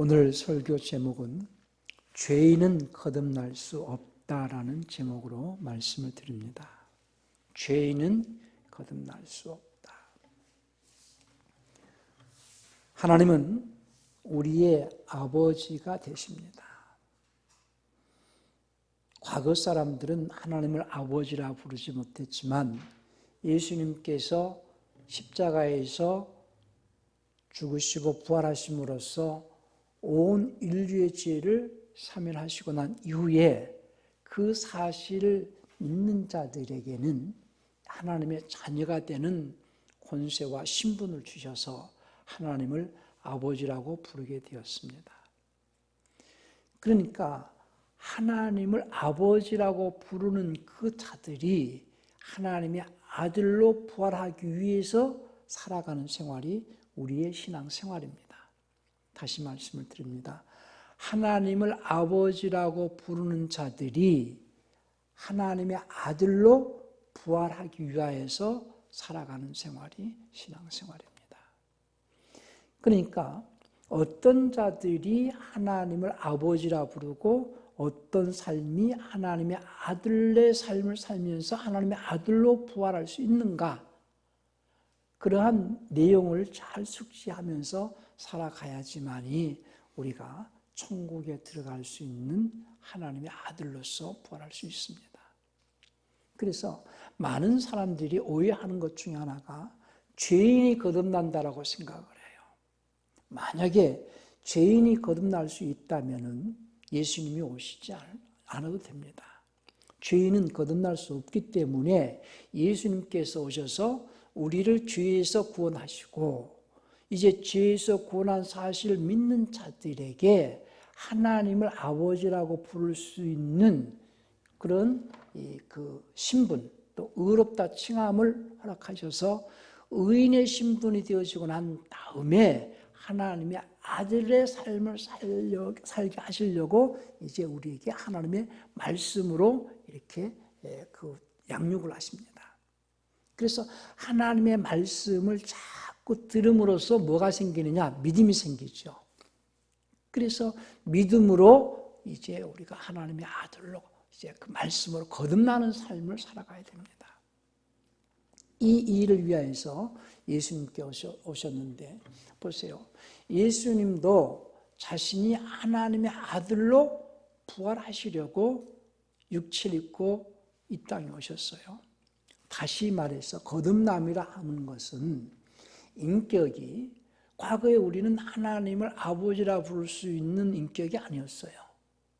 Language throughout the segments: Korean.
오늘 설교 제목은 죄인은 거듭날 수 없다라는 제목으로 말씀을 드립니다. 죄인은 거듭날 수 없다. 하나님은 우리의 아버지가 되십니다. 과거 사람들은 하나님을 아버지라 부르지 못했지만 예수님께서 십자가에서 죽으시고 부활하심으로써 온 인류의 죄를 사면하시고 난 이후에 그 사실을 믿는 자들에게는 하나님의 자녀가 되는 권세와 신분을 주셔서 하나님을 아버지라고 부르게 되었습니다. 그러니까 하나님을 아버지라고 부르는 그 자들이 하나님의 아들로 부활하기 위해서 살아가는 생활이 우리의 신앙생활입니다. 다시 말씀을 드립니다. 하나님을 아버지라고 부르는 자들이 하나님의 아들로 부활하기 위하여서 살아가는 생활이 신앙생활입니다. 그러니까 어떤 자들이 하나님을 아버지라 부르고 어떤 삶이 하나님의 아들의 삶을 살면서 하나님의 아들로 부활할 수 있는가? 그러한 내용을 잘 숙지하면서 살아가야지만이 우리가 천국에 들어갈 수 있는 하나님의 아들로서 부활할 수 있습니다. 그래서 많은 사람들이 오해하는 것 중에 하나가 죄인이 거듭난다라고 생각을 해요. 만약에 죄인이 거듭날 수 있다면 예수님이 오시지 않아도 됩니다. 죄인은 거듭날 수 없기 때문에 예수님께서 오셔서 우리를 죄에서 구원하시고 이제 죄에서 구원한 사실을 믿는 자들에게 하나님을 아버지라고 부를 수 있는 그런 그 신분, 또 의롭다 칭함을 허락하셔서 의인의 신분이 되어지고 난 다음에 하나님의 아들의 삶을 살게 하시려고 이제 우리에게 하나님의 말씀으로 이렇게 그 양육을 하십니다. 그래서 하나님의 말씀을 자꾸 들음으로써 뭐가 생기느냐? 믿음이 생기죠. 그래서 믿음으로 이제 우리가 하나님의 아들로 이제 그 말씀으로 거듭나는 삶을 살아가야 됩니다. 이 일을 위하여서 예수님께 오셨는데 보세요. 예수님도 자신이 하나님의 아들로 부활하시려고 육체를 입고 이 땅에 오셨어요. 다시 말해서 거듭남이라 하는 것은 인격이 과거에 우리는 하나님을 아버지라 부를 수 있는 인격이 아니었어요.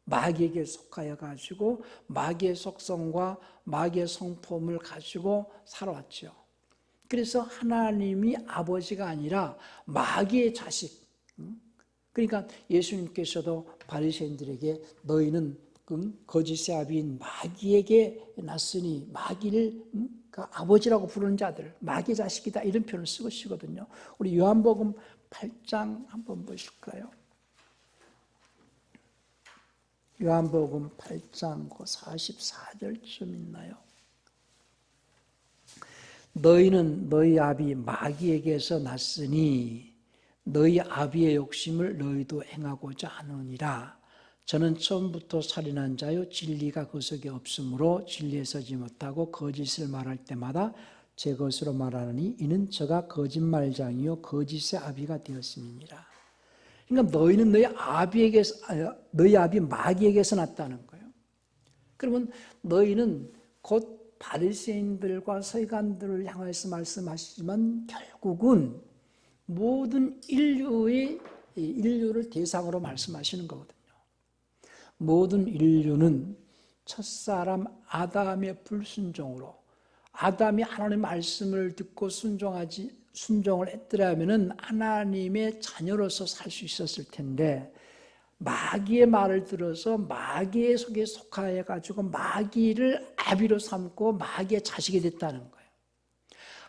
마귀에게 속하여 가지고 마귀의 속성과 마귀의 성품을 가지고 살아왔죠. 그래서 하나님이 아버지가 아니라 마귀의 자식. 그러니까 예수님께서도 바리새인들에게 너희는 거짓의 아비인 마귀에게 났으니 마귀를 아버지라고 부르는 자들, 마귀의 자식이다 이런 표현을 쓰고 계시거든요. 우리 요한복음 8장 한번 보실까요? 요한복음 8장 44절쯤 있나요? 너희는 너희 아비 마귀에게서 났으니 너희 아비의 욕심을 너희도 행하고자 하느니라. 저는 처음부터 살인한 자요 진리가 그 속에 없으므로 진리에 서지 못하고 거짓을 말할 때마다 제 것으로 말하느니 이는 저가 거짓말장이요 거짓의 아비가 되었음이니라. 그러니까 너희는 너희 아비 마귀에게서 났다는 거예요. 그러면 너희는 곧 바리새인들과 서기관들을 향해서 말씀하시지만 결국은 모든 인류를 대상으로 말씀하시는 거거든요. 모든 인류는 첫사람 아담의 불순종으로 아담이 하나님의 말씀을 듣고 순종을 했더라면 하나님의 자녀로서 살 수 있었을 텐데 마귀의 말을 들어서 마귀의 속에 속하여 가지고 마귀를 아비로 삼고 마귀의 자식이 됐다는 거예요.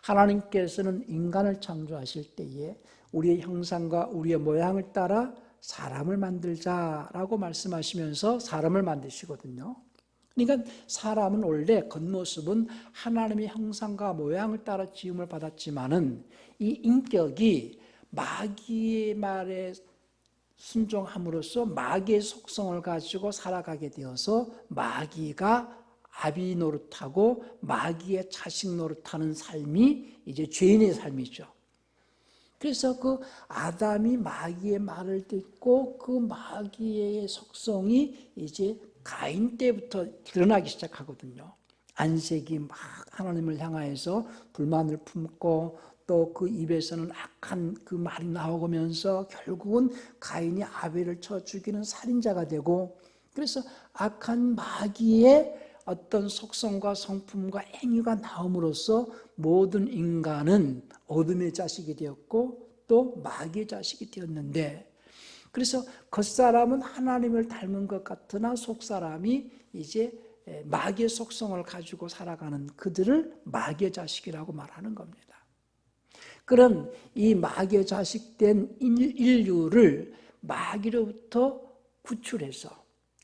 하나님께서는 인간을 창조하실 때에 우리의 형상과 우리의 모양을 따라 사람을 만들자라고 말씀하시면서 사람을 만드시거든요. 그러니까 사람은 원래 겉모습은 하나님의 형상과 모양을 따라 지음을 받았지만은 이 인격이 마귀의 말에 순종함으로써 마귀의 속성을 가지고 살아가게 되어서 마귀가 아비 노릇하고 마귀의 자식 노릇하는 삶이 이제 죄인의 삶이죠. 그래서 그 아담이 마귀의 말을 듣고 그 마귀의 속성이 이제 가인 때부터 드러나기 시작하거든요. 안색이 막 하나님을 향하여서 불만을 품고 또 그 입에서는 악한 그 말이 나오면서 결국은 가인이 아벨을 쳐 죽이는 살인자가 되고, 그래서 악한 마귀의 어떤 속성과 성품과 행위가 나옴으로써 모든 인간은 어둠의 자식이 되었고 또 마귀의 자식이 되었는데, 그래서 겉사람은 하나님을 닮은 것 같으나 속사람이 이제 마귀의 속성을 가지고 살아가는 그들을 마귀의 자식이라고 말하는 겁니다. 그런 이 마귀의 자식된 인류를 마귀로부터 구출해서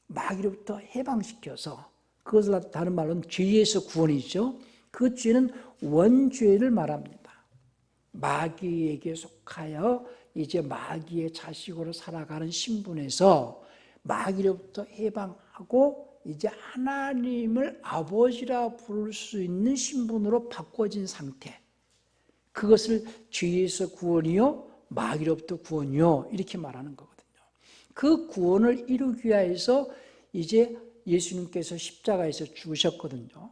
마귀로부터 해방시켜서, 그것을 다른 말로는 죄에서 구원이죠. 그 죄는 원죄를 말합니다. 마귀에게 속하여 이제 마귀의 자식으로 살아가는 신분에서 마귀로부터 해방하고 이제 하나님을 아버지라 부를 수 있는 신분으로 바꿔진 상태, 그것을 죄에서 구원이요 마귀로부터 구원이요 이렇게 말하는 거거든요. 그 구원을 이루기 위해서 이제 예수님께서 십자가에서 죽으셨거든요.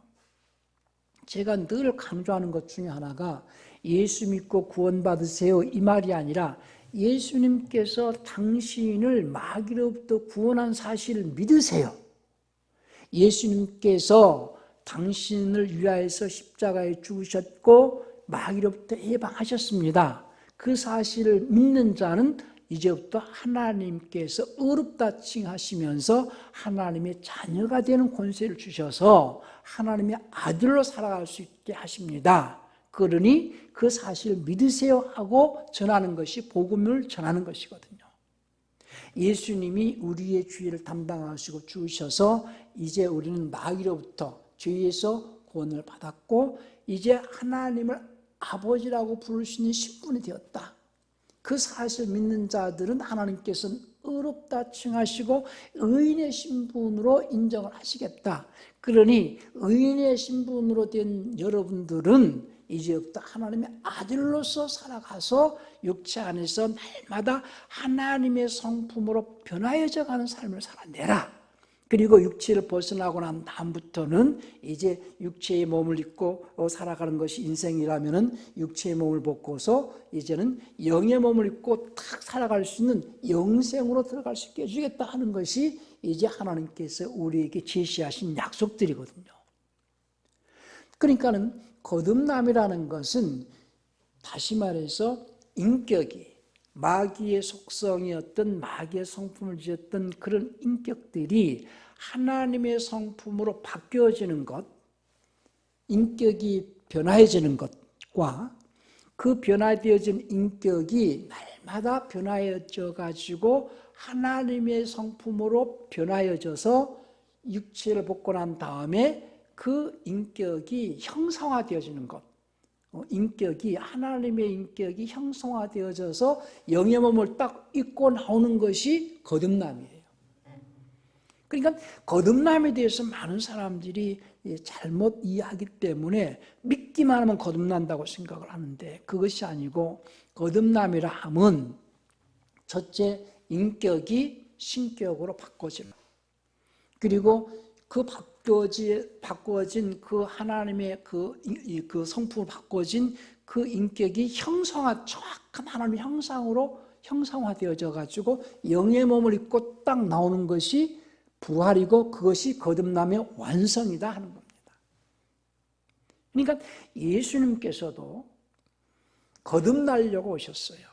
제가 늘 강조하는 것 중에 하나가 예수 믿고 구원받으세요 이 말이 아니라, 예수님께서 당신을 마귀로부터 구원한 사실을 믿으세요. 예수님께서 당신을 위하여서 십자가에 죽으셨고 마귀로부터 해방하셨습니다. 그 사실을 믿는 자는 이제부터 하나님께서 의롭다 칭하시면서 하나님의 자녀가 되는 권세를 주셔서 하나님의 아들로 살아갈 수 있게 하십니다. 그러니 그 사실을 믿으세요 하고 전하는 것이 복음을 전하는 것이거든요. 예수님이 우리의 죄를 담당하시고 죽으셔서 이제 우리는 마귀로부터 죄에서 구원을 받았고 이제 하나님을 아버지라고 부를 수 있는 신분이 되었다. 그 사실 믿는 자들은 하나님께서는 의롭다 칭하시고 의인의 신분으로 인정을 하시겠다. 그러니 의인의 신분으로 된 여러분들은 이제부터 하나님의 아들로서 살아가서 육체 안에서 날마다 하나님의 성품으로 변화해져 가는 삶을 살아내라. 그리고 육체를 벗어나고 난 다음부터는 이제 육체의 몸을 입고 살아가는 것이 인생이라면은 육체의 몸을 벗고서 이제는 영의 몸을 입고 탁 살아갈 수 있는 영생으로 들어갈 수 있게 해주겠다 하는 것이 이제 하나님께서 우리에게 제시하신 약속들이거든요. 그러니까는 거듭남이라는 것은 다시 말해서 인격이 마귀의 속성이었던 마귀의 성품을 지었던 그런 인격들이 하나님의 성품으로 바뀌어지는 것, 인격이 변화해지는 것과 그 변화되어진 인격이 날마다 변화해져 가지고 하나님의 성품으로 변화해져서 육체를 벗고 난 다음에 그 인격이 형상화되어지는 것, 인격이 하나님의 인격이 형성화되어져서 영의 몸을 딱 입고 나오는 것이 거듭남이에요. 그러니까 거듭남에 대해서 많은 사람들이 잘못 이해하기 때문에 믿기만 하면 거듭난다고 생각을 하는데 그것이 아니고, 거듭남이라 함은 첫째 인격이 신격으로 바꿔지는, 그리고 그 바꿔진 그 하나님의 그 성품으로 바꿔진 그 인격이 정확한 하나님의 형상으로 형상화되어져 가지고 영의 몸을 입고 딱 나오는 것이 부활이고 그것이 거듭남의 완성이다 하는 겁니다. 그러니까 예수님께서도 거듭나려고 오셨어요.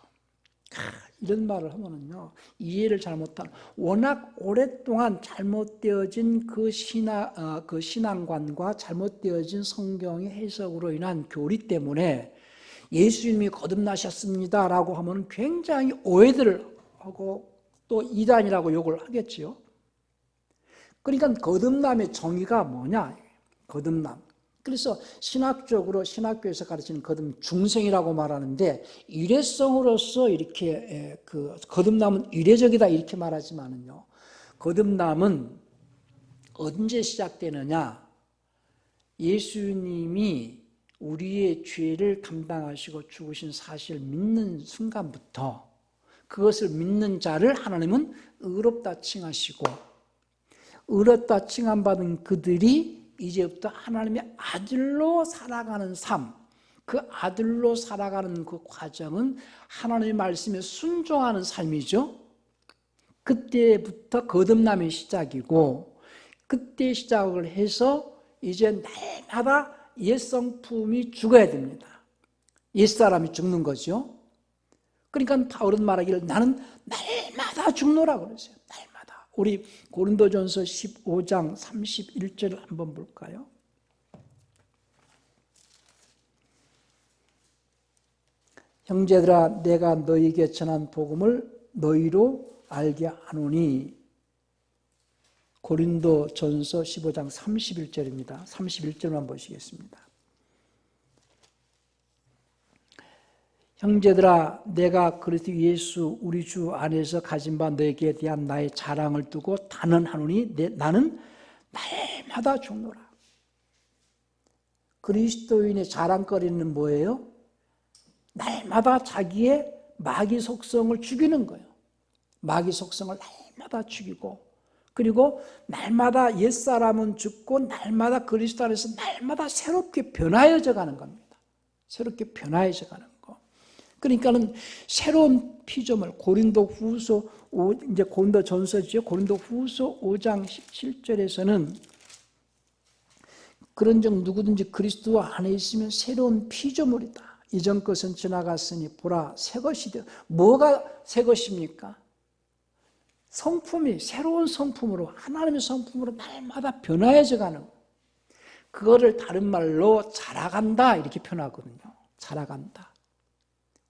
이런 말을 하면은요, 이해를 잘못한, 워낙 오랫동안 잘못되어진 그 신앙관과 잘못되어진 성경의 해석으로 인한 교리 때문에 예수님이 거듭나셨습니다라고 하면 굉장히 오해들을 하고 또 이단이라고 욕을 하겠지요. 그러니까 거듭남의 정의가 뭐냐? 거듭남. 그래서 신학적으로 신학교에서 가르치는 거듭 중생이라고 말하는데 일회성으로서 이렇게 그 거듭남은 일회적이다 이렇게 말하지만은요. 거듭남은 언제 시작되느냐? 예수님이 우리의 죄를 감당하시고 죽으신 사실을 믿는 순간부터 그것을 믿는 자를 하나님은 의롭다 칭하시고 의롭다 칭함받은 그들이 이제부터 하나님의 아들로 살아가는 삶, 그 아들로 살아가는 그 과정은 하나님의 말씀에 순종하는 삶이죠. 그때부터 거듭남의 시작이고 그때 시작을 해서 이제 날마다 옛성품이 죽어야 됩니다. 옛사람이 죽는 거죠. 그러니까 바울은 말하기를 나는 날마다 죽노라 그러세요. 날마다. 우리 고린도전서 15장 31절을 한번 볼까요? 형제들아 내가 너희에게 전한 복음을 너희로 알게 하노니 고린도전서 15장 31절입니다. 31절만 보시겠습니다. 형제들아 내가 그리스도 예수 우리 주 안에서 가진 바 너에게 대한 나의 자랑을 두고 단언하노니 나는 날마다 죽노라. 그리스도인의 자랑거리는 뭐예요? 날마다 자기의 마귀 속성을 죽이는 거예요. 마귀 속성을 날마다 죽이고 그리고 날마다 옛사람은 죽고 날마다 그리스도 안에서 날마다 새롭게 변화해져 가는 겁니다. 새롭게 변화해져 가는 거. 그러니까는 새로운 피조물 고린도후서 이제 고린도전서죠. 고린도후서 5장 17절에서는 그런즉 누구든지 그리스도 안에 있으면 새로운 피조물이다. 이전 것은 지나갔으니 보라 새 것이 되어. 뭐가 새 것입니까? 성품이 새로운 성품으로 하나님의 성품으로 날마다 변화해져 가는 거예요. 그거를 다른 말로 자라간다 이렇게 표현하거든요. 자라간다.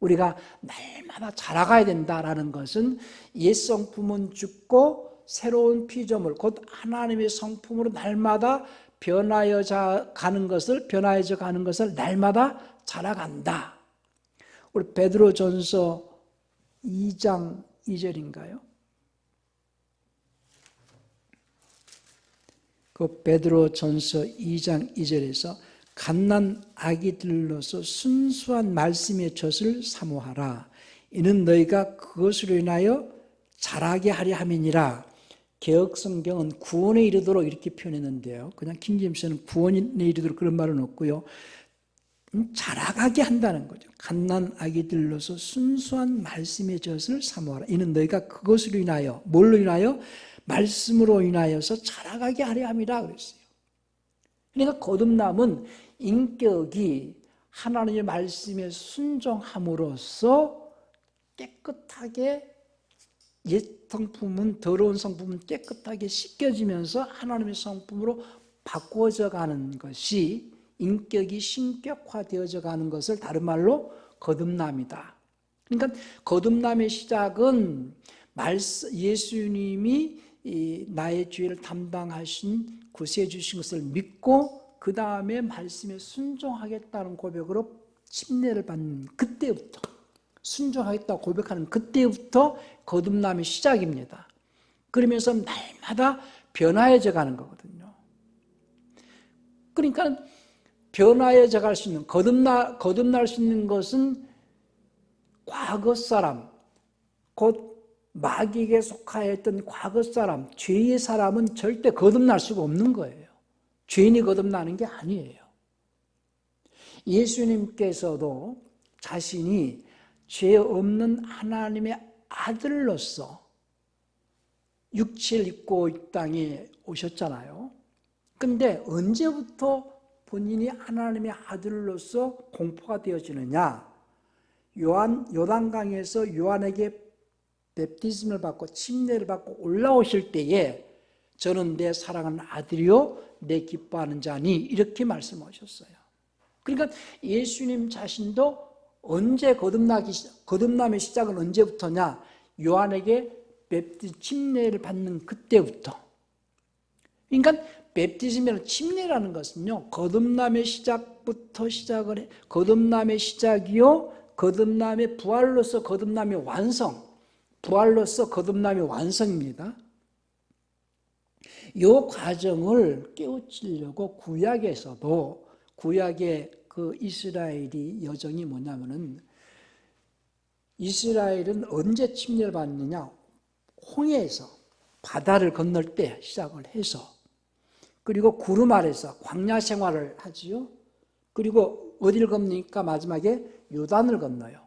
우리가 날마다 자라가야 된다라는 것은 옛 성품은 죽고 새로운 피조물 곧 하나님의 성품으로 날마다 변화해져 가는 것을 날마다 자라간다. 우리 베드로전서 2장 2절인가요? 그 베드로전서 2장 2절에서 갓난 아기들로서 순수한 말씀의 젖을 사모하라. 이는 너희가 그것으로 인하여 자라게 하려 함이니라. 개역성경은 구원에 이르도록 이렇게 표현했는데요. 그냥 킹제임스는 구원에 이르도록 그런 말은 없고요. 자라가게 한다는 거죠. 갓난 아기들로서 순수한 말씀의 젖을 사모하라. 이는 너희가 그것으로 인하여 뭘로 인하여? 말씀으로 인하여서 자라가게 하려 함이라 그랬어요. 그러니까 거듭남은 인격이 하나님의 말씀에 순종함으로써 깨끗하게 옛 성품은 더러운 성품은 깨끗하게 씻겨지면서 하나님의 성품으로 바꾸어져 가는 것이 인격이 신격화되어져 가는 것을 다른 말로 거듭남이다. 그러니까 거듭남의 시작은 예수님이 나의 죄를 담당하신 구세해 주신 것을 믿고 그 다음에 말씀에 순종하겠다는 고백으로 침례를 받는 그때부터 순종하겠다고 고백하는 그때부터 거듭남의 시작입니다. 그러면서 날마다 변화해져 가는 거거든요. 그러니까 변화해져 갈 수 있는 거듭날 수 있는 것은 과거 사람 곧 마귀에게 속하였던 과거 사람, 죄의 사람은 절대 거듭날 수가 없는 거예요. 죄인이 거듭나는 게 아니에요. 예수님께서도 자신이 죄 없는 하나님의 아들로서 육체를 입고 이 땅에 오셨잖아요. 그런데 언제부터 본인이 하나님의 아들로서 공포가 되어지느냐? 요단강에서 요한에게 베프티즘을 받고 침례를 받고 올라오실 때에 저는 내 사랑하는 아들이요 내 기뻐하는 자니 이렇게 말씀하셨어요. 그러니까 예수님 자신도 언제 거듭남의 시작은 언제부터냐? 요한에게 침례를 받는 그때부터. 그러니까 베프티즘이라는 침례라는 것은요, 거듭남의 시작부터 거듭남의 시작이요, 거듭남의 부활로서 거듭남의 완성, 부활로서 거듭남의 완성입니다. 이 과정을 깨우치려고 구약의 그 이스라엘이 여정이 뭐냐면은, 이스라엘은 언제 침례를 받느냐? 홍해에서 바다를 건널 때 시작을 해서, 그리고 구름 아래서 광야 생활을 하지요. 그리고 어디를 건너니까 마지막에 요단을 건너요.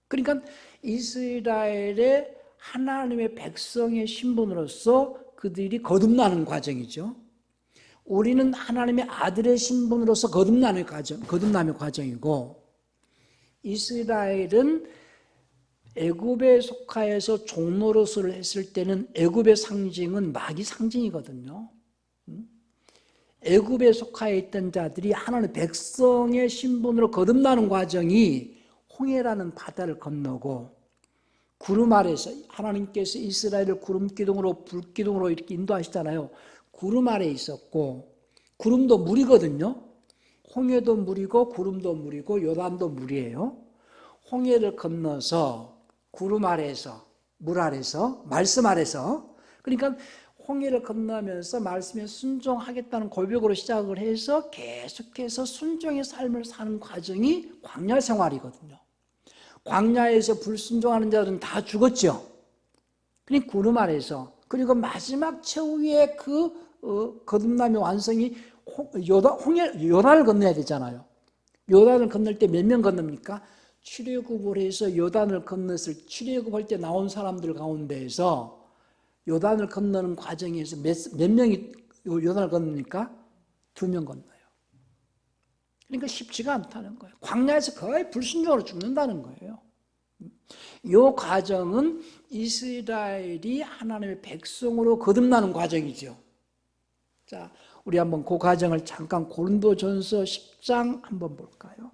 그러니까 이스라엘의 하나님의 백성의 신분으로서 그들이 거듭나는 과정이죠. 우리는 하나님의 아들의 신분으로서 거듭남의 과정이고, 이스라엘은 애굽에 속하여서 종노릇을 했을 때는 애굽의 상징은 마귀 상징이거든요. 애굽에 속하여 있던 자들이 하나님의 백성의 신분으로 거듭나는 과정이 홍해라는 바다를 건너고, 구름 아래서 하나님께서 이스라엘을 구름 기둥으로 불 기둥으로 이렇게 인도하시잖아요. 구름 아래에 있었고, 구름도 물이거든요. 홍해도 물이고 구름도 물이고 요단도 물이에요. 홍해를 건너서 구름 아래에서, 물 아래서, 말씀 아래서, 그러니까 홍해를 건너면서 말씀에 순종하겠다는 고백으로 시작을 해서 계속해서 순종의 삶을 사는 과정이 광야 생활이거든요. 광야에서 불순종하는 자들은 다 죽었죠. 그러니까 구름 아래서, 그리고 마지막 최후의 거듭남의 완성이 요단을 건너야 되잖아요. 요단을 건널 때 몇 명 건넙니까? 출애굽을 해서 요단을 건넜을, 출애굽할 때 나온 사람들 가운데에서 요단을 건너는 과정에서 몇 명이 요단을 건넙니까? 2명 건너요. 그러니까 쉽지가 않다는 거예요. 광야에서 거의 불순종으로 죽는다는 거예요. 이 과정은 이스라엘이 하나님의 백성으로 거듭나는 과정이죠. 자, 우리 한번 그 과정을 잠깐 고린도전서 10장 한번 볼까요?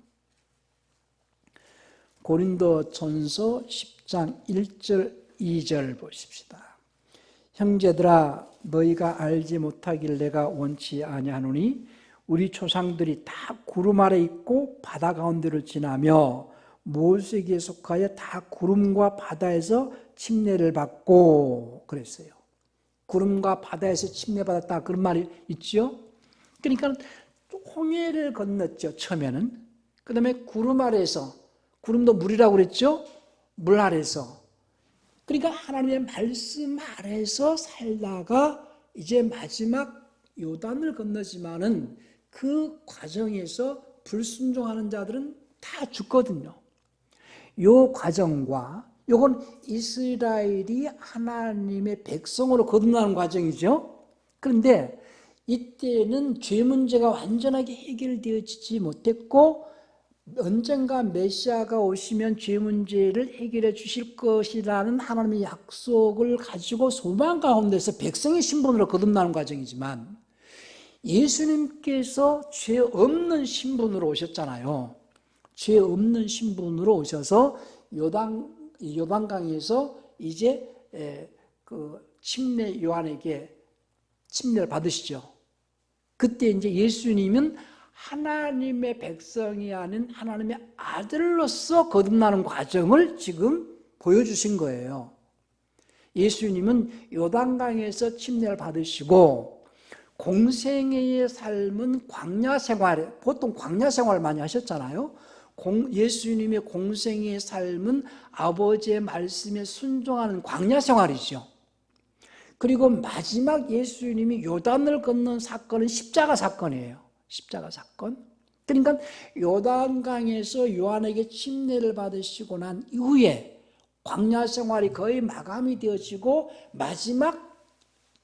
고린도전서 10장 1절 2절 보십시다. 형제들아, 너희가 알지 못하길 내가 원치 아니하노니 우리 조상들이 다 구름 아래 있고 바다 가운데로 지나며 모세에게 속하여 다 구름과 바다에서 침례를 받고 그랬어요. 구름과 바다에서 침례받았다 그런 말이 있죠. 그러니까 홍해를 건넜죠, 처음에는. 그 다음에 구름 아래에서, 구름도 물이라고 그랬죠. 물 아래에서, 그러니까 하나님의 말씀 아래에서 살다가 이제 마지막 요단을 건너지만은 그 과정에서 불순종하는 자들은 다 죽거든요. 요 과정과 요건 이스라엘이 하나님의 백성으로 거듭나는 과정이죠. 그런데 이때는 죄 문제가 완전하게 해결되어지지 못했고, 언젠가 메시아가 오시면 죄 문제를 해결해 주실 것이라는 하나님의 약속을 가지고 소망 가운데서 백성의 신분으로 거듭나는 과정이지만, 예수님께서 죄 없는 신분으로 오셨잖아요. 죄 없는 신분으로 오셔서 요단강에서 이제 그 침례 요한에게 침례를 받으시죠. 그때 이제 예수님은 하나님의 백성이 아닌 하나님의 아들로서 거듭나는 과정을 지금 보여주신 거예요. 예수님은 요단강에서 침례를 받으시고 공생애의 삶은 광야 생활, 보통 광야 생활을 많이 하셨잖아요. 예수님의 공생애의 삶은 아버지의 말씀에 순종하는 광야 생활이죠. 그리고 마지막 예수님이 요단을 건넌 사건은 십자가 사건이에요. 십자가 사건. 그러니까 요단강에서 요한에게 침례를 받으시고 난 이후에 광야 생활이 거의 마감이 되어지고 마지막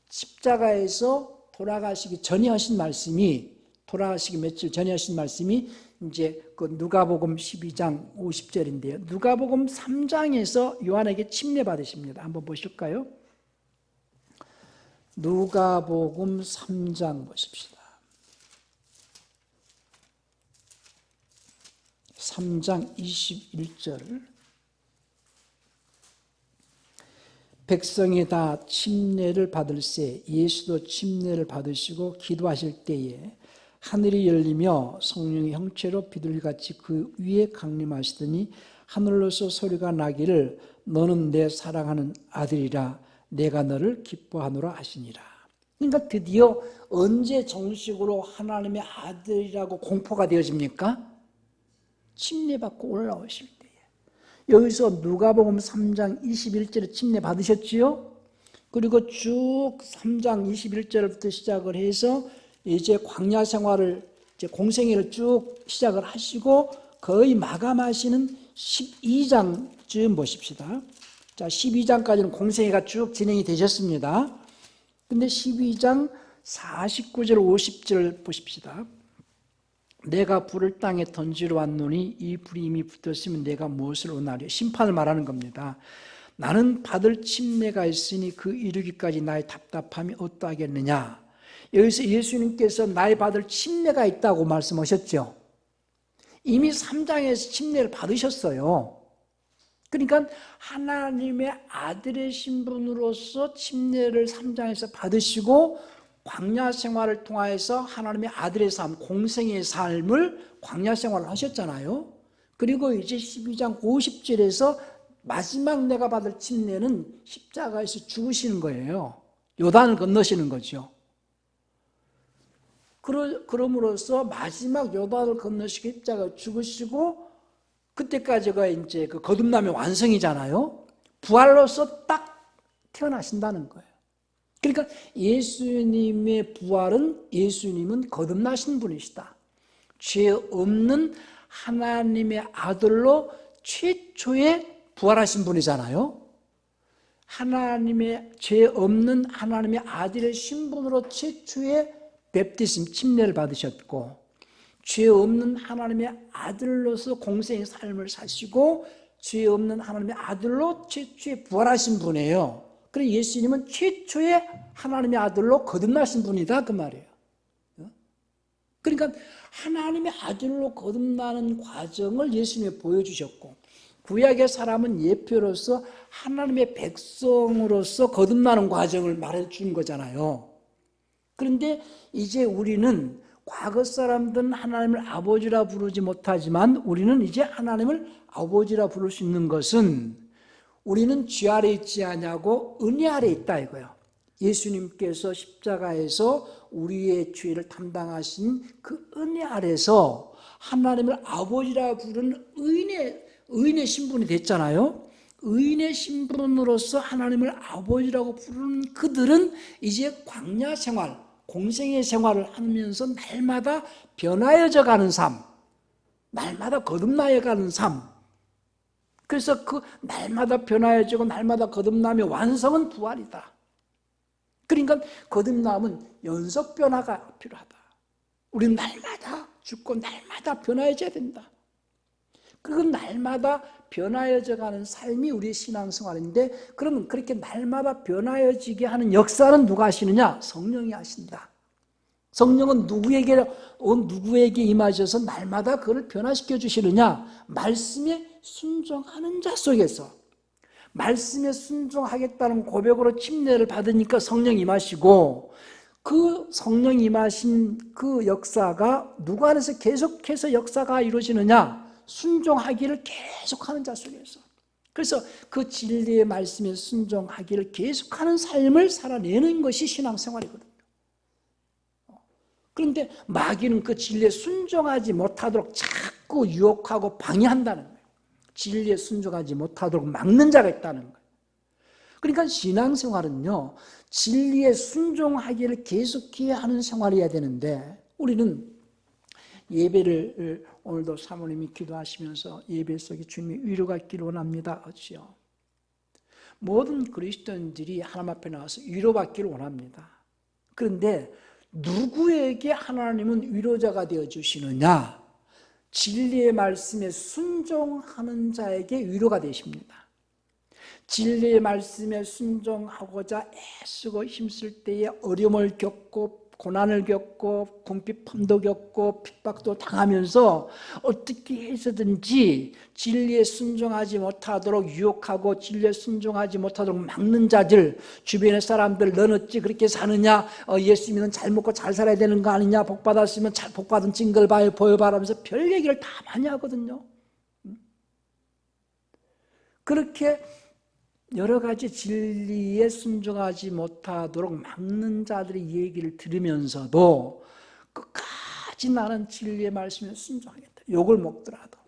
십자가에서 돌아가시기 전에 하신 말씀이, 돌아가시기 며칠 전에 하신 말씀이 이제 그 누가복음 12장 50절인데요. 누가복음 3장에서 요한에게 침례 받으십니다. 한번 보실까요? 누가복음 3장 보십시다. 3장 21절. 백성이 다 침례를 받을새 예수도 침례를 받으시고 기도하실 때에 하늘이 열리며 성령의 형체로 비둘기같이 그 위에 강림하시더니 하늘로서 소리가 나기를 너는 내 사랑하는 아들이라 내가 너를 기뻐하노라 하시니라. 그러니까 드디어 언제 정식으로 하나님의 아들이라고 공포가 되어집니까? 침례받고 올라오실 때에. 여기서 누가복음 3장 21절에 침례 받으셨지요? 그리고 쭉 3장 21절부터 시작을 해서 이제 광야 생활을, 이제 공생애를 쭉 시작을 하시고 거의 마감하시는 12장쯤 보십시다. 자, 12장까지는 공생애가 쭉 진행이 되셨습니다. 근데 12장 49절 50절 보십시다. 내가 불을 땅에 던지러 왔노니 이 불이 이미 붙었으면 내가 무엇을 원하려. 심판을 말하는 겁니다. 나는 받을 침례가 있으니 그 이르기까지 나의 답답함이 어떠하겠느냐. 여기서 예수님께서 나의 받을 침례가 있다고 말씀하셨죠. 이미 3장에서 침례를 받으셨어요. 그러니까 하나님의 아들의 신분으로서 침례를 3장에서 받으시고 광야 생활을 통해서 하나님의 아들의 삶, 공생의 삶을 광야 생활을 하셨잖아요. 그리고 이제 12장 50절에서 마지막 내가 받을 침례는 십자가에서 죽으시는 거예요. 요단을 건너시는 거죠. 그럼으로써 마지막 요단을 건너시고 십자가 죽으시고 그때까지가 이제 그 거듭남의 완성이잖아요. 부활로서 딱 태어나신다는 거예요. 그러니까 예수님의 부활은 예수님은 거듭나신 분이시다. 죄 없는 하나님의 아들로 최초의 부활하신 분이잖아요. 하나님의 죄 없는 하나님의 아들의 신분으로 최초의 베프티즘 침례를 받으셨고 죄 없는 하나님의 아들로서 공생의 삶을 사시고 죄 없는 하나님의 아들로 최초의 부활하신 분이에요. 그래서 예수님은 최초의 하나님의 아들로 거듭나신 분이다 그 말이에요. 그러니까 하나님의 아들로 거듭나는 과정을 예수님이 보여주셨고 구약의 사람은 예표로서 하나님의 백성으로서 거듭나는 과정을 말해준 거잖아요. 그런데 이제 우리는 과거 사람들은 하나님을 아버지라 부르지 못하지만 우리는 이제 하나님을 아버지라 부를 수 있는 것은 우리는 죄 아래 있지 않냐고 은혜 아래 있다 이거예요. 예수님께서 십자가에서 우리의 죄를 담당하신 그 은혜 아래서 하나님을 아버지라 부르는 의인의 신분이 됐잖아요. 의인의 신분으로서 하나님을 아버지라고 부르는 그들은 이제 광야 생활, 공생의 생활을 하면서 날마다 변화해져 가는 삶, 날마다 거듭나여 가는 삶. 그래서 그 날마다 변화해지고 날마다 거듭남의 완성은 부활이다. 그러니까 거듭남은 연속 변화가 필요하다. 우리는 날마다 죽고 날마다 변화해져야 된다. 그건 날마다 변화해져 가는 삶이 우리의 신앙생활인데 그러면 그렇게 날마다 변화해지게 하는 역사는 누가 하시느냐? 성령이 하신다. 성령은 누구에게 임하셔서 날마다 그걸 변화시켜 주시느냐? 말씀에 순종하는 자 속에서 말씀에 순종하겠다는 고백으로 침례를 받으니까 성령이 임하시고 그 성령이 임하신 그 역사가 누구 안에서 계속해서 역사가 이루어지느냐? 순종하기를 계속하는 자 속에서. 그래서 그 진리의 말씀에 순종하기를 계속하는 삶을 살아내는 것이 신앙생활이거든요. 그런데 마귀는 그 진리에 순종하지 못하도록 자꾸 유혹하고 방해한다는 거예요. 진리에 순종하지 못하도록 막는 자가 있다는 거예요. 그러니까 신앙생활은요, 진리에 순종하기를 계속해야 하는 생활이어야 되는데 우리는 예배를 오늘도 사모님이 기도하시면서 예배 속에 주님의 위로가 있기를 원합니다 하지요. 모든 그리스도인들이 하나님 앞에 나와서 위로받기를 원합니다. 그런데 누구에게 하나님은 위로자가 되어주시느냐? 진리의 말씀에 순종하는 자에게 위로가 되십니다. 진리의 말씀에 순종하고자 애쓰고 힘쓸 때에 어려움을 겪고 고난을 겪고 궁핍함도 겪고 핍박도 당하면서 어떻게 해서든지 진리에 순종하지 못하도록 유혹하고 진리에 순종하지 못하도록 막는 자들, 주변의 사람들, 너는 어찌 그렇게 사느냐, 예수 믿으면 잘 먹고 잘 살아야 되는 거 아니냐, 복 받았으면 복 받은 증거를 보여봐라 하면서 별 얘기를 다 많이 하거든요. 그렇게 여러 가지 진리에 순종하지 못하도록 막는 자들의 얘기를 들으면서도 끝까지 나는 진리의 말씀에 순종하겠다, 욕을 먹더라도.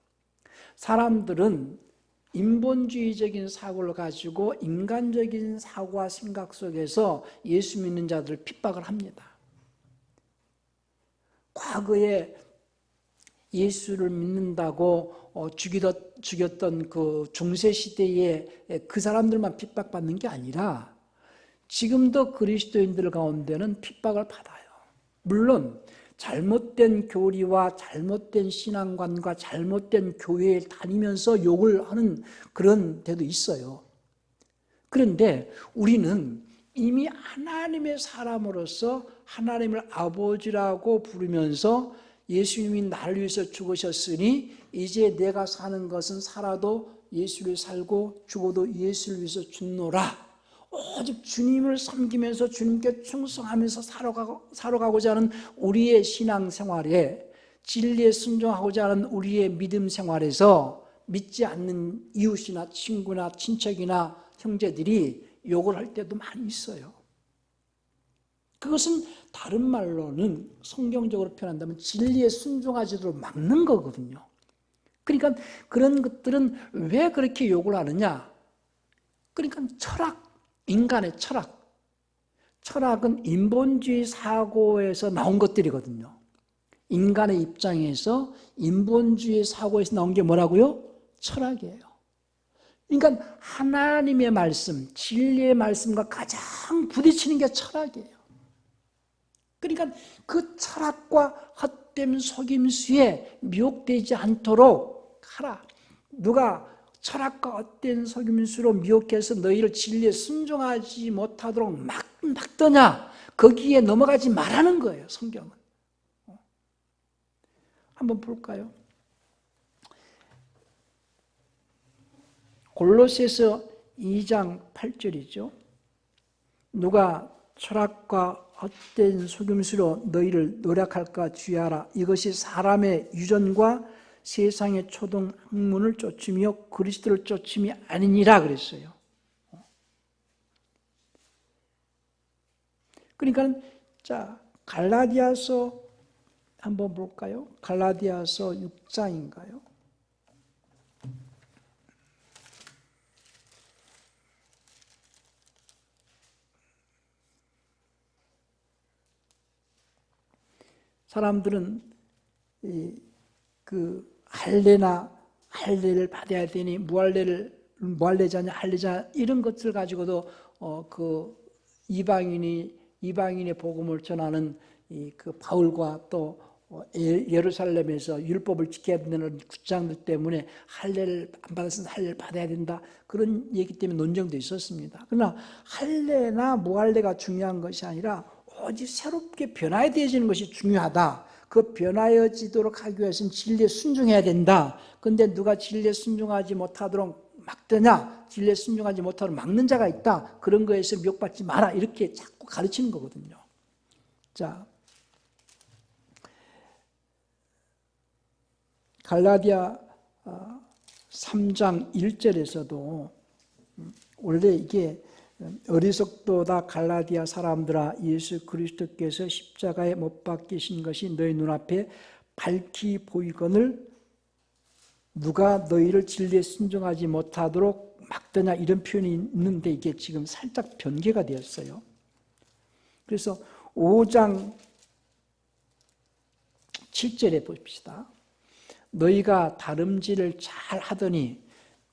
사람들은 인본주의적인 사고를 가지고 인간적인 사고와 생각 속에서 예수 믿는 자들을 핍박을 합니다. 과거에 예수를 믿는다고 죽였던 그 중세시대에 그 사람들만 핍박받는 게 아니라 지금도 그리스도인들 가운데는 핍박을 받아요. 물론 잘못된 교리와 잘못된 신앙관과 잘못된 교회에 다니면서 욕을 하는 그런 데도 있어요. 그런데 우리는 이미 하나님의 사람으로서 하나님을 아버지라고 부르면서 예수님이 나를 위해서 죽으셨으니 이제 내가 사는 것은 살아도 예수를 살고 죽어도 예수를 위해서 죽노라. 오직 주님을 섬기면서 주님께 충성하면서 살아가고자 하는 우리의 신앙생활에, 진리에 순종하고자 하는 우리의 믿음 생활에서 믿지 않는 이웃이나 친구나 친척이나 형제들이 욕을 할 때도 많이 있어요. 그것은 다른 말로는 성경적으로 표현한다면 진리에 순종하지도록 막는 거거든요. 그러니까 그런 것들은 왜 그렇게 욕을 하느냐? 그러니까 인간의 철학은 인본주의 사고에서 나온 것들이거든요. 인간의 입장에서 인본주의 사고에서 나온 게 뭐라고요? 철학이에요. 그러니까 하나님의 말씀, 진리의 말씀과 가장 부딪히는 게 철학이에요. 그러니까 그 철학과 헛된 속임수에 미혹되지 않도록 하라. 누가 철학과 헛된 속임수로 미혹해서 너희를 진리에 순종하지 못하도록 막더냐, 거기에 넘어가지 말라는 거예요, 성경은. 한번 볼까요? 골로새서 2장 8절이죠. 누가 철학과 헛된 속임수로 너희를 노력할까 주의하라. 이것이 사람의 유전과 세상의 초등 학문을 쫓으며 그리스도를 쫓음이 아니니라 그랬어요. 그러니까 자, 갈라디아서 한번 볼까요? 갈라디아서 6장인가요? 사람들은 그 할례를 받아야 되니 무할례자냐 할례자 이런 것들 가지고도 그 이방인의 복음을 전하는 그 바울과 또 예루살렘에서 율법을 지켜야 되는 굿장들 때문에 할례를 안 받았으면 할례를 받아야 된다, 그런 얘기 때문에 논쟁도 있었습니다. 그러나 할례나 무할례가 중요한 것이 아니라 오직 새롭게 변화되어지는 것이 중요하다. 그 변화해지도록 하기 위해서는 진리에 순종해야 된다. 그런데 누가 진리에 순종하지 못하도록 막더냐, 진리에 순종하지 못하도록 막는 자가 있다, 그런 거에서 미혹받지 마라, 이렇게 자꾸 가르치는 거거든요. 자, 갈라디아 3장 1절에서도 원래 이게 어리석도다 갈라디아 사람들아, 예수 그리스도께서 십자가에 못 박히신 것이 너희 눈앞에 밝히 보이거늘 누가 너희를 진리에 순종하지 못하도록 막더냐, 이런 표현이 있는데 이게 지금 살짝 변개가 되었어요. 그래서 5장 7절에 봅시다. 너희가 다름질을 잘 하더니,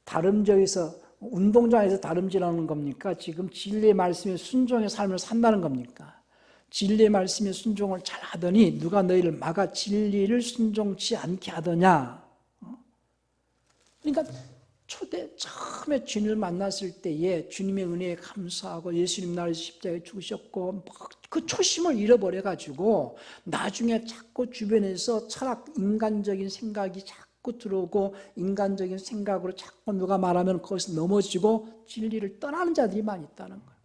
다름질에서 운동장에서 다름질하는 겁니까? 지금 진리의 말씀에 순종의 삶을 산다는 겁니까? 진리의 말씀에 순종을 잘 하더니 누가 너희를 막아 진리를 순종치 않게 하더냐? 그러니까 처음에 주님을 만났을 때에 주님의 은혜에 감사하고 예수님 나를 십자가에 죽으셨고 그 초심을 잃어버려가지고 나중에 자꾸 주변에서 인간적인 생각이 자꾸 들어오고 인간적인 생각으로 자꾸 누가 말하면 거기서 넘어지고 진리를 떠나는 자들이 많이 있다는 거예요.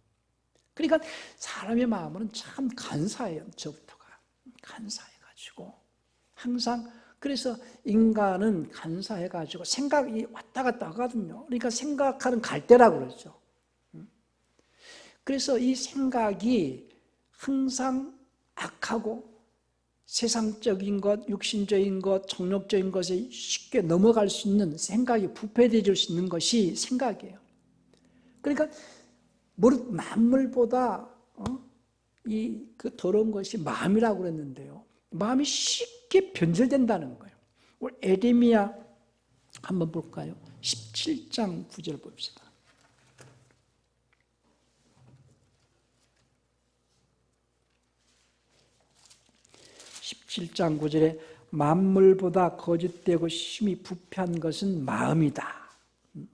그러니까 사람의 마음은 참 간사해요. 저부터가 간사해가지고 항상 그래서 인간은 간사해가지고 생각이 왔다 갔다 하거든요. 그러니까 생각하는 갈대라고 그러죠. 그래서 이 생각이 항상 악하고 세상적인 것, 육신적인 것, 정욕적인 것에 쉽게 넘어갈 수 있는 생각이 부패되어질 수 있는 것이 생각이에요. 그러니까 만물보다 그 더러운 것이 마음이라고 그랬는데요. 마음이 쉽게 변질된다는 거예요. 우리 에레미야 한번 볼까요? 17장 9절 봅시다. 17장 9절에 만물보다 거짓되고 심히 부패한 것은 마음이다.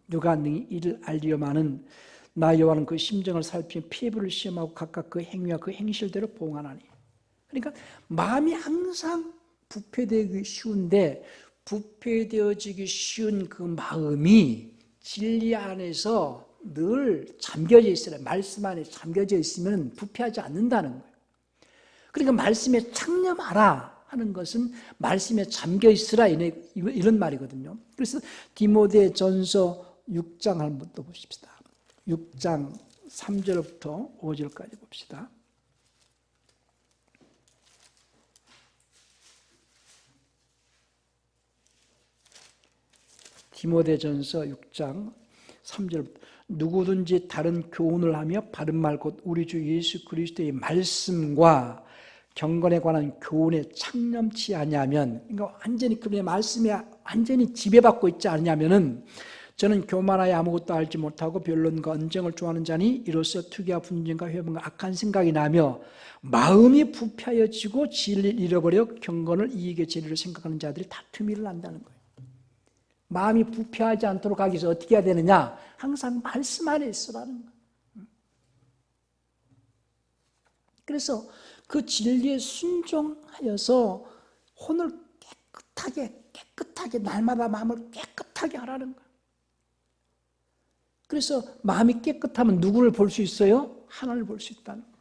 누가 능히 이를 알리려마는 나 여호와는 그 심정을 살피며 피부를 시험하고 각각 그 행위와 그 행실대로 보응하나니. 그러니까 마음이 항상 부패되기 쉬운데 부패되어지기 쉬운 그 마음이 진리 안에서 늘 잠겨져 있어요. 말씀 안에 잠겨져 있으면 부패하지 않는다는 거예요. 그러니까 말씀에 창념하라 하는 것은 말씀에 잠겨 있으라 이런 말이거든요. 그래서 디모데전서 6장 한번 또 보십시다. 6장 3절부터 5절까지 봅시다. 디모데전서 6장 3절 누구든지 다른 교훈을 하며 바른 말 곧 우리 주 예수 그리스도의 말씀과 경건에 관한 교훈에 창념치 아니하면, 그러니까 완전히 그분의 말씀에 완전히 지배받고 있지 않냐면은 저는 교만하여 아무것도 알지 못하고 변론과 언쟁을 좋아하는 자니 이로써 투기와 분쟁과 회방과 악한 생각이 나며 마음이 부패하여지고 진리를 잃어버려 경건을 이익의 진리로 생각하는 자들이 다툼이 일어난다는 거예요. 마음이 부패하지 않도록 하기 위해서 어떻게 해야 되느냐? 항상 말씀 안에 있으라는 거예요. 그래서 그 진리에 순종하여서 혼을 깨끗하게 날마다 마음을 깨끗하게 하라는 거예요. 그래서 마음이 깨끗하면 누구를 볼 수 있어요? 하나님을 볼 수 있다는 거예요.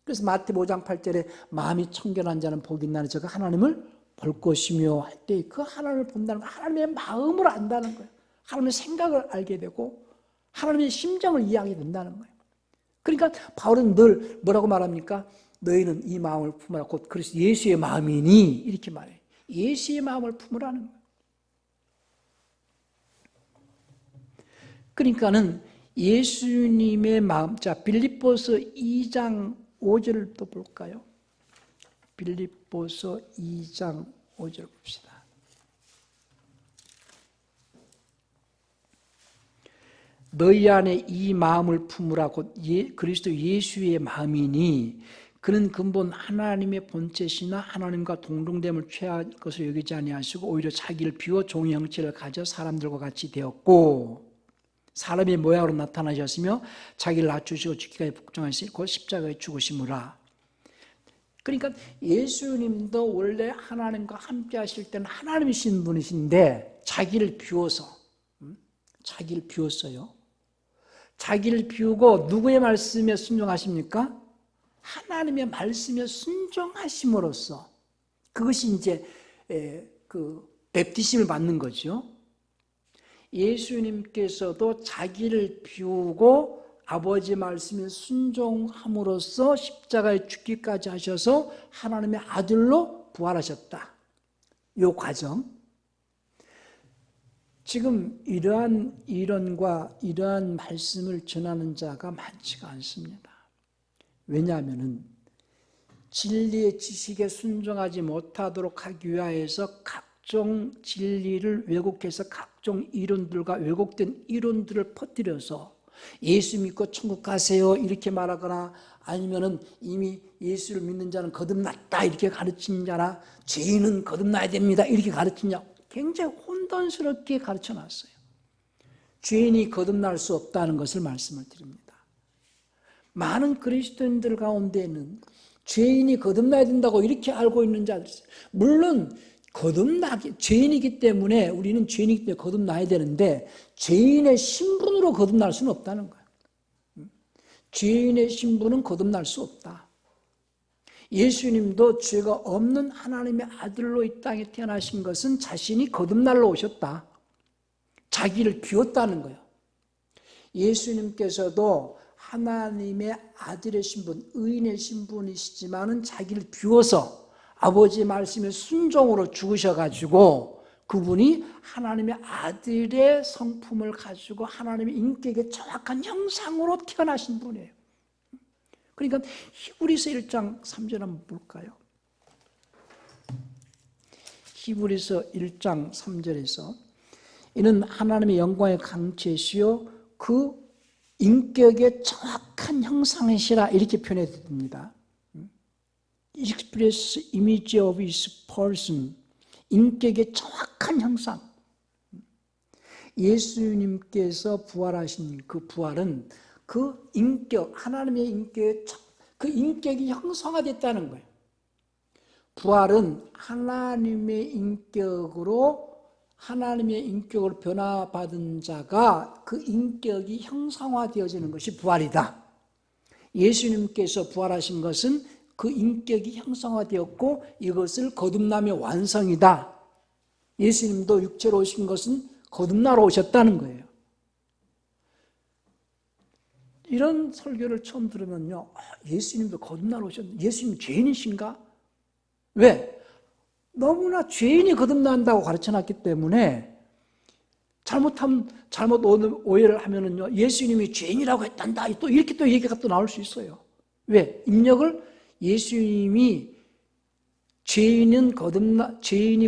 그래서 마태복음 5장 8절에 마음이 청결한 자는 복이 있나니 저가 하나님을 볼 것이며 할 때 그 하나님을 본다는 거, 하나님의 마음을 안다는 거예요. 하나님의 생각을 알게 되고 하나님의 심정을 이해하게 된다는 거예요. 그러니까 바울은 늘 뭐라고 말합니까? 너희는 이 마음을 품으라 곧 그리스도 예수의 마음이니 이렇게 말해요. 예수의 마음을 품으라는 거예요. 그러니까는 예수님의 마음, 자 빌립보서 2장 5절을 또 볼까요? 빌립보서 2장 5절 봅시다. 너희 안에 이 마음을 품으라 곧 그리스도 예수의 마음이니 그는 근본 하나님의 본체시나 하나님과 동등됨을 취할 것을 여기지 아니하시고 오히려 자기를 비워 종의 형체를 가져 사람들과 같이 되었고 사람의 모양으로 나타나셨으며 자기를 낮추시고 죽기까지 복종하시고 십자가에 죽으시므라. 그러니까 예수님도 원래 하나님과 함께 하실 때는 하나님이신 분이신데 자기를 비웠어요. 자기를 비우고 누구의 말씀에 순종하십니까? 하나님의 말씀에 순종하심으로써 그것이 이제 그 베프티즘을 받는 거죠. 예수님께서도 자기를 비우고 아버지 말씀에 순종함으로써 십자가에 죽기까지 하셔서 하나님의 아들로 부활하셨다. 이 과정. 지금 이러한 이론과 이러한 말씀을 전하는 자가 많지가 않습니다. 왜냐하면 진리의 지식에 순종하지 못하도록 하기 위하여서 각종 진리를 왜곡해서 각종 이론들과 왜곡된 이론들을 퍼뜨려서 예수 믿고 천국 가세요 이렇게 말하거나 아니면은 이미 예수를 믿는 자는 거듭났다 이렇게 가르치는 자나 죄인은 거듭나야 됩니다 이렇게 가르치냐 굉장히 혼돈스럽게 가르쳐 놨어요. 죄인이 거듭날 수 없다는 것을 말씀을 드립니다. 많은 그리스도인들 가운데는 죄인이 거듭나야 된다고 이렇게 알고 있는 자들 있어요. 물론 죄인이기 때문에 우리는 죄인이기 때문에 거듭나야 되는데 죄인의 신분으로 거듭날 수는 없다는 거예요. 죄인의 신분은 거듭날 수 없다. 예수님도 죄가 없는 하나님의 아들로 이 땅에 태어나신 것은 자신이 거듭날러 오셨다. 자기를 비웠다는 거예요. 예수님께서도 하나님의 아들의 신분, 의인의 신분이시지만은 자기를 비워서 아버지의 말씀에 순종으로 죽으셔가지고 그분이 하나님의 아들의 성품을 가지고 하나님의 인격의 정확한 형상으로 태어나신 분이에요. 그러니까 히브리서 1장 3절 한번 볼까요? 히브리서 1장 3절에서 이는 하나님의 영광의 강체시요 그 인격의 정확한 형상이시라 이렇게 표현됩니다. Express image of his person. 인격의 정확한 형상. 예수님께서 부활하신 그 부활은 그 인격, 하나님의 인격의 그 인격이 형상화됐다는 거예요. 부활은 하나님의 인격으로 하나님의 인격으로 변화받은 자가 그 인격이 형상화되어지는 것이 부활이다. 예수님께서 부활하신 것은 그 인격이 형상화되었고 이것을 거듭남의 완성이다. 예수님도 육체로 오신 것은 거듭나러 오셨다는 거예요. 이런 설교를 처음 들으면요, 예수님도 거듭나러 오셨는데 예수님 죄인이신가? 왜? 너무나 죄인이 거듭난다고 가르쳐놨기 때문에 잘못 오해를 하면은요, 예수님이 죄인이라고 했단다. 또 이렇게 또 얘기가 또 나올 수 있어요. 왜? 입력을 예수님이 죄인이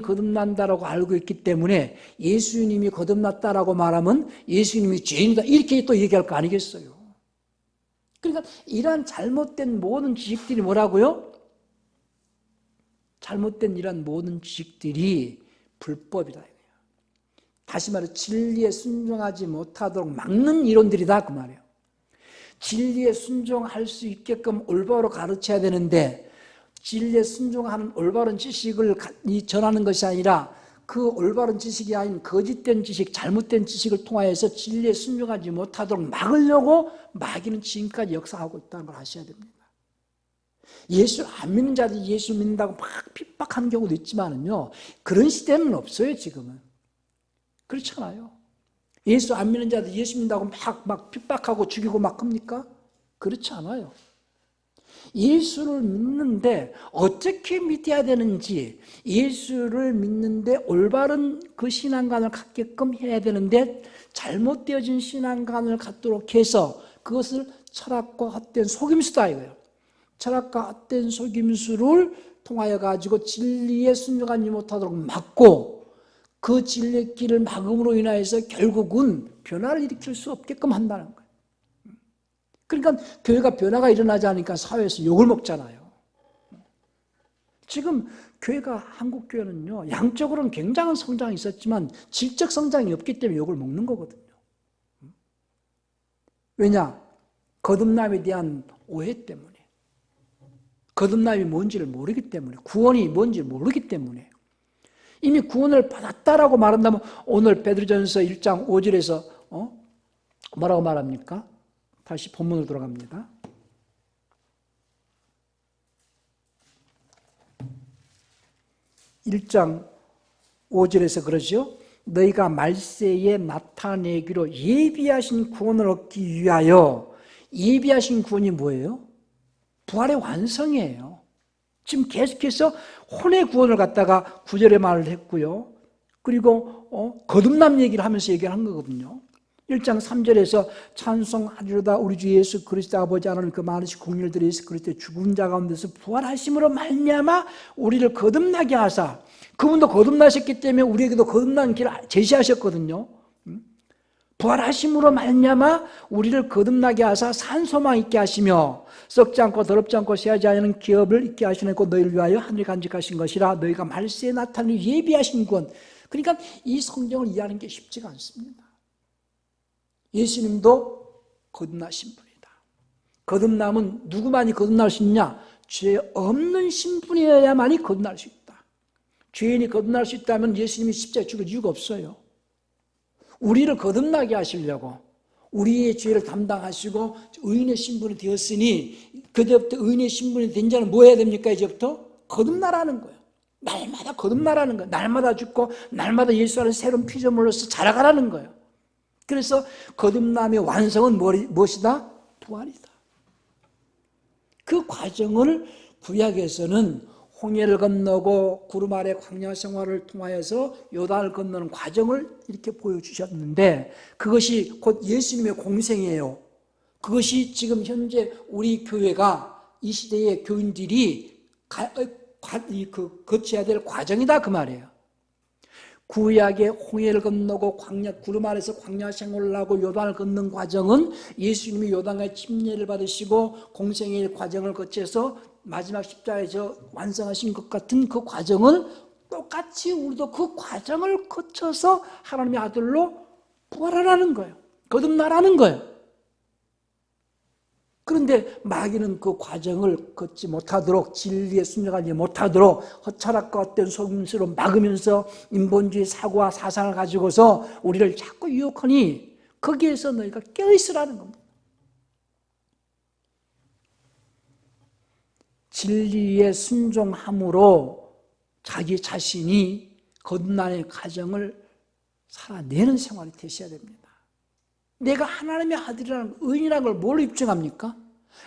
거듭난다라고 알고 있기 때문에 예수님이 거듭났다라고 말하면 예수님이 죄인이다. 이렇게 또 얘기할 거 아니겠어요? 그러니까 이러한 잘못된 모든 지식들이 뭐라고요? 잘못된 이러한 모든 지식들이 불법이다. 다시 말해 진리에 순종하지 못하도록 막는 이론들이다 그 말이에요. 진리에 순종할 수 있게끔 올바로 가르쳐야 되는데 진리에 순종하는 올바른 지식을 전하는 것이 아니라 그 올바른 지식이 아닌 거짓된 지식, 잘못된 지식을 통하여서 진리에 순종하지 못하도록 막으려고 마귀는 지금까지 역사하고 있다는 걸 아셔야 됩니다. 예수를 안 믿는 자들이 예수 믿는다고 막 핍박하는 경우도 있지만은요, 그런 시대는 없어요, 지금은. 그렇잖아요. 예수 안 믿는 자들 예수 믿는다고 막 핍박하고 죽이고 막 합니까? 그렇지 않아요. 예수를 믿는데 어떻게 믿어야 되는지, 예수를 믿는데 올바른 그 신앙관을 갖게끔 해야 되는데 잘못되어진 신앙관을 갖도록 해서 그것을 철학과 헛된 속임수다 이거예요. 철학과 헛된 속임수를 통하여 가지고 진리에 순종하지 못하도록 막고 그 진리의 길을 막음으로 인하여서 결국은 변화를 일으킬 수 없게끔 한다는 거예요. 그러니까 교회가 변화가 일어나지 않으니까 사회에서 욕을 먹잖아요. 지금 교회가, 한국 교회는요, 양적으로는 굉장한 성장이 있었지만 질적 성장이 없기 때문에 욕을 먹는 거거든요. 왜냐? 거듭남에 대한 오해 때문에. 거듭남이 뭔지를 모르기 때문에, 구원이 뭔지 모르기 때문에. 이미 구원을 받았다라고 말한다면 오늘 베드로전서 1장 5절에서 뭐라고 말합니까? 다시 본문으로 돌아갑니다. 1장 5절에서 그러죠. 너희가 말세에 나타내기로 예비하신 구원을 얻기 위하여. 예비하신 구원이 뭐예요? 부활의 완성이에요. 지금 계속해서 혼의 구원을 갖다가 9절에 말을 했고요. 그리고 거듭남 얘기를 하면서 얘기를 한 거거든요. 1장 3절에서 찬송하리로다 우리 주 예수 그리스도 아버지 하나님 그 많으신 공률들이 예수 그리스도의 죽은 자 가운데서 부활하심으로 말미암아 우리를 거듭나게 하사, 그분도 거듭나셨기 때문에 우리에게도 거듭나는 길을 제시하셨거든요. 부활하심으로 말미암아 우리를 거듭나게 하사 산소망 있게 하시며 썩지 않고 더럽지 않고 쇠하지 않는 기업을 있게 하시고 너희를 위하여 하늘에 간직하신 것이라 너희가 말세에 나타나는 예비하신 구원. 그러니까 이 성경을 이해하는 게 쉽지가 않습니다. 예수님도 거듭나신 분이다. 거듭남은 누구만이 거듭날 수 있냐? 죄 없는 신분이어야만이 거듭날 수 있다. 죄인이 거듭날 수 있다면 예수님이 십자가에 죽을 이유가 없어요. 우리를 거듭나게 하시려고 우리의 죄를 담당하시고 의인의 신분이 되었으니 그때부터 의인의 신분이 된 자는 뭐 해야 됩니까? 이제부터 거듭나라는 거예요. 날마다 거듭나라는 거예요. 날마다 죽고 날마다 예수 안에 새로운 피조물로서 자라가라는 거예요. 그래서 거듭남의 완성은 무엇이다? 부활이다. 그 과정을 구약에서는 홍해를 건너고 구름 아래 광야 생활을 통하여서 요단을 건너는 과정을 이렇게 보여주셨는데 그것이 곧 예수님의 공생이에요. 그것이 지금 현재 우리 교회가 이 시대의 교인들이 거쳐야 될 과정이다 그 말이에요. 구약의 홍해를 건너고 구름 아래서 광야 생활을 하고 요단을 걷는 과정은 예수님이 요단강의 침례를 받으시고 공생의 과정을 거쳐서 마지막 십자가에서 완성하신 것 같은 그 과정을 똑같이 우리도 그 과정을 거쳐서 하나님의 아들로 부활하라는 거예요. 거듭나라는 거예요. 그런데 마귀는 그 과정을 걷지 못하도록 진리에 순종하지 못하도록 허철학과 헛된 속임수로 막으면서 인본주의 사고와 사상을 가지고서 우리를 자꾸 유혹하니 거기에서 너희가 깨어있으라는 겁니다. 진리에 순종함으로 자기 자신이 거듭남의 과정을 살아내는 생활이 되셔야 됩니다. 내가 하나님의 아들이라는 의인이라는 걸 뭘로 입증합니까?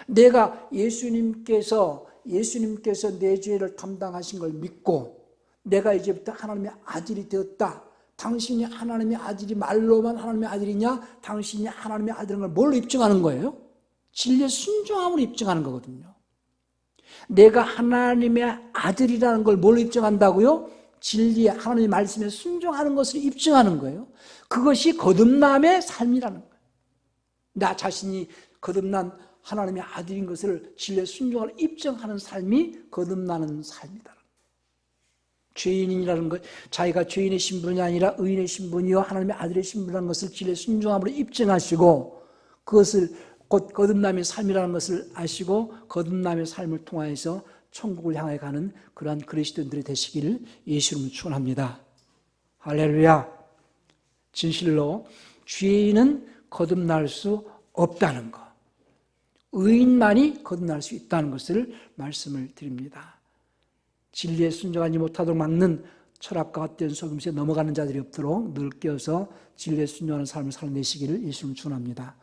내가 예수님께서 내 죄를 담당하신 걸 믿고 내가 이제부터 하나님의 아들이 되었다. 당신이 하나님의 아들이 말로만 하나님의 아들이냐? 당신이 하나님의 아들인 걸 뭘로 입증하는 거예요? 진리의 순종함으로 입증하는 거거든요. 내가 하나님의 아들이라는 걸 뭘로 입증한다고요? 진리의 하나님의 말씀에 순종하는 것을 입증하는 거예요. 그것이 거듭남의 삶이라는 거예요. 나 자신이 거듭난 하나님의 아들인 것을 진리의 순종을 입증하는 삶이 거듭나는 삶이다. 죄인이라는 것, 자기가 죄인의 신분이 아니라 의인의 신분이요 하나님의 아들의 신분이라는 것을 진리의 순종함으로 입증하시고 그것을 곧 거듭남의 삶이라는 것을 아시고 거듭남의 삶을 통하여서 천국을 향해 가는 그러한 그리스도인들이 되시기를 예수 이름으로 축원합니다. 할렐루야. 진실로 죄인은 거듭날 수 없다는 것, 의인만이 거듭날 수 있다는 것을 말씀을 드립니다. 진리에 순종하지 못하도록 막는 철학과 헛된 속임수에 넘어가는 자들이 없도록 늘 깨어서 진리에 순종하는 삶을 살아내시기를 예수 이름으로 축원합니다.